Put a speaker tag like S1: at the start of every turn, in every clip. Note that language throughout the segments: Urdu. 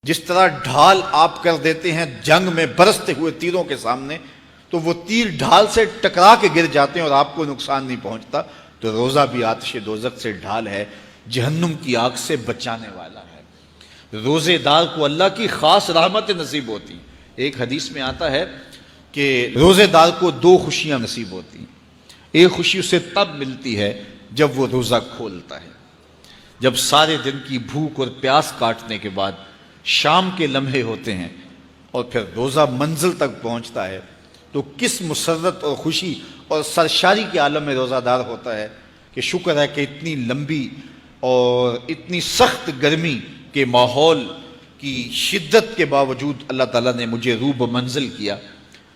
S1: جس طرح ڈھال آپ کر دیتے ہیں جنگ میں برستے ہوئے تیروں کے سامنے، تو وہ تیر ڈھال سے ٹکرا کے گر جاتے ہیں اور آپ کو نقصان نہیں پہنچتا، تو روزہ بھی آتش دوزخ سے ڈھال ہے، جہنم کی آگ سے بچانے والا ہے۔ روزے دار کو اللہ کی خاص رحمت نصیب ہوتی۔ ایک حدیث میں آتا ہے کہ روزے دار کو دو خوشیاں نصیب ہوتی ہیں۔ ایک خوشی اسے تب ملتی ہے جب وہ روزہ کھولتا ہے، جب سارے دن کی بھوک اور پیاس کاٹنے کے بعد شام کے لمحے ہوتے ہیں اور پھر روزہ منزل تک پہنچتا ہے، تو کس مسرت اور خوشی اور سرشاری کے عالم میں روزہ دار ہوتا ہے کہ شکر ہے کہ اتنی لمبی اور اتنی سخت گرمی کے ماحول کی شدت کے باوجود اللہ تعالیٰ نے مجھے روب منزل کیا۔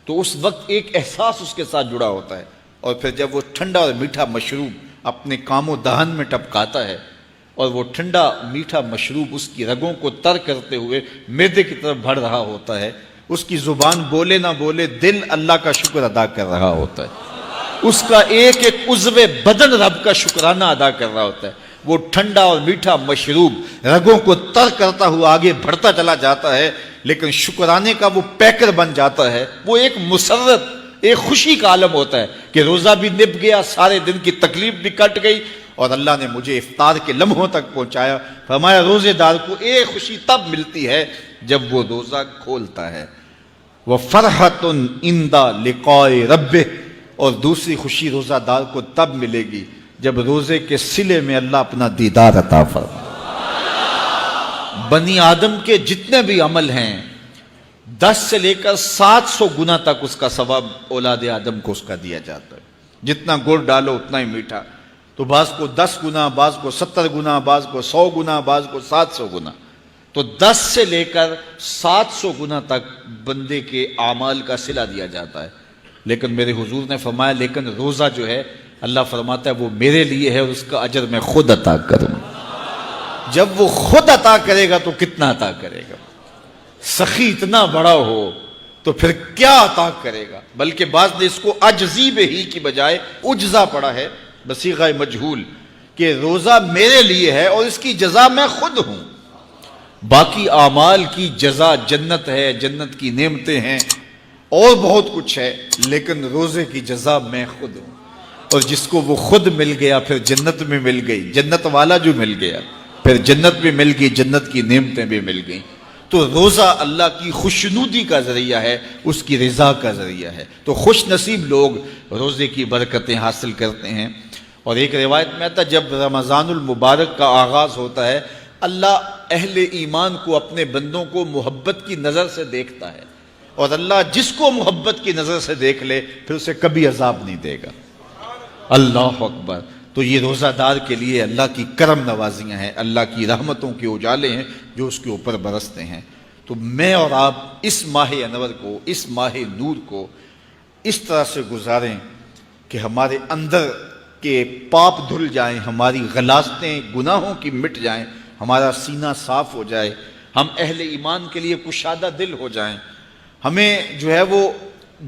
S1: تو اس وقت ایک احساس اس کے ساتھ جڑا ہوتا ہے، اور پھر جب وہ ٹھنڈا اور میٹھا مشروب اپنے کام و دہن میں ٹپکاتا ہے اور وہ ٹھنڈا میٹھا مشروب اس کی رگوں کو تر کرتے ہوئے معدے کی طرف بڑھ رہا ہوتا ہے، اس کی زبان بولے نہ بولے دل اللہ کا شکر ادا کر رہا ہوتا ہے، اس کا ایک ایک عضو بدن رب کا شکرانہ ادا کر رہا ہوتا ہے۔ وہ ٹھنڈا اور میٹھا مشروب رگوں کو تر کرتا ہوا آگے بڑھتا چلا جاتا ہے، لیکن شکرانے کا وہ پیکر بن جاتا ہے۔ وہ ایک مسرت، ایک خوشی کا عالم ہوتا ہے کہ روزہ بھی نب گیا، سارے دن کی تکلیف بھی کٹ گئی، اور اللہ نے مجھے افطار کے لمحوں تک پہنچایا۔ فرمایا روزے دار کو ایک خوشی تب ملتی ہے جب وہ روزہ کھولتا ہے، وَفَرْحَةٌ عِنْدَ لِقَاءِ رَبِّهِ، اور دوسری خوشی روزہ دار کو تب ملے گی جب روزے کے صلے میں اللہ اپنا دیدار عطا فرمائے۔ بنی آدم کے جتنے بھی عمل ہیں 10 سے لے کر 700 گنا تک اس کا ثواب اولاد آدم کو اس کا دیا جاتا ہے۔ جتنا گڑ ڈالو اتنا ہی میٹھا، تو بعض کو 10 گنا، بعض کو 70 گنا، بعض کو 100 گنا، بعض کو 700 گنا، تو 10 سے لے کر 700 گنا تک بندے کے اعمال کا صلہ دیا جاتا ہے۔ لیکن میرے حضور نے فرمایا لیکن روزہ جو ہے اللہ فرماتا ہے وہ میرے لیے ہے اور اس کا اجر میں خود عطا کروں۔ جب وہ خود عطا کرے گا تو کتنا عطا کرے گا؟ سخی اتنا بڑا ہو تو پھر کیا عطا کرے گا؟ بلکہ بعض نے اس کو عجزی بہی کی بجائے عجزہ پڑھا ہے بصیغہ مجہول، کہ روزہ میرے لیے ہے اور اس کی جزا میں خود ہوں۔ باقی اعمال کی جزا جنت ہے، جنت کی نعمتیں ہیں اور بہت کچھ ہے، لیکن روزے کی جزا میں خود ہوں۔ اور جس کو وہ خود مل گیا پھر جنت میں مل گئی، جنت والا جو مل گیا پھر جنت بھی مل گئی، جنت کی نعمتیں بھی مل گئیں۔ تو روزہ اللہ کی خوشنودی کا ذریعہ ہے، اس کی رضا کا ذریعہ ہے۔ تو خوش نصیب لوگ روزے کی برکتیں حاصل کرتے ہیں۔ اور ایک روایت میں آتا ہے جب رمضان المبارک کا آغاز ہوتا ہے اللہ اہل ایمان کو، اپنے بندوں کو محبت کی نظر سے دیکھتا ہے، اور اللہ جس کو محبت کی نظر سے دیکھ لے پھر اسے کبھی عذاب نہیں دے گا۔ اللہ اکبر۔ تو یہ روزہ دار کے لیے اللہ کی کرم نوازیاں ہیں، اللہ کی رحمتوں کے اجالے ہیں جو اس کے اوپر برستے ہیں۔ تو میں اور آپ اس ماہ انور کو، اس ماہ نور کو اس طرح سے گزاریں کہ ہمارے اندر کے پاپ دھل جائیں، ہماری غلاظتیں گناہوں کی مٹ جائیں، ہمارا سینہ صاف ہو جائے، ہم اہل ایمان کے لیے کشادہ دل ہو جائیں، ہمیں جو ہے وہ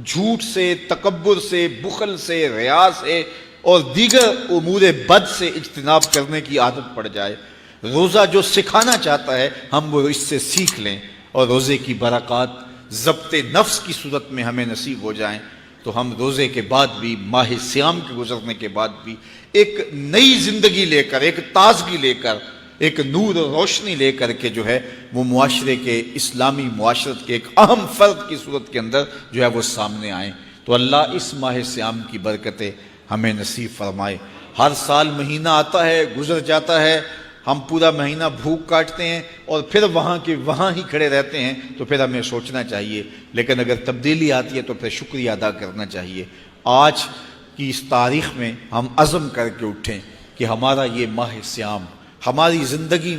S1: جھوٹ سے، تکبر سے، بخل سے، ریا سے اور دیگر امور بد سے اجتناب کرنے کی عادت پڑ جائے۔ روزہ جو سکھانا چاہتا ہے ہم وہ اس سے سیکھ لیں، اور روزے کی برکات ضبط نفس کی صورت میں ہمیں نصیب ہو جائیں، تو ہم روزے کے بعد بھی، ماہ صیام کے گزرنے کے بعد بھی ایک نئی زندگی لے کر، ایک تازگی لے کر، ایک نور و روشنی لے کر کے جو ہے وہ معاشرے کے، اسلامی معاشرت کے ایک اہم فرد کی صورت کے اندر جو ہے وہ سامنے آئیں۔ تو اللہ اس ماہ صیام کی برکتیں ہمیں نصیب فرمائے۔ ہر سال مہینہ آتا ہے، گزر جاتا ہے، ہم پورا مہینہ بھوک کاٹتے ہیں اور پھر وہاں کے وہاں ہی کھڑے رہتے ہیں، تو پھر ہمیں سوچنا چاہیے، لیکن اگر تبدیلی آتی ہے تو پھر شکریہ ادا کرنا چاہیے۔ آج کی اس تاریخ میں ہم عزم کر کے اٹھیں کہ ہمارا یہ ماہ صیام ہماری زندگی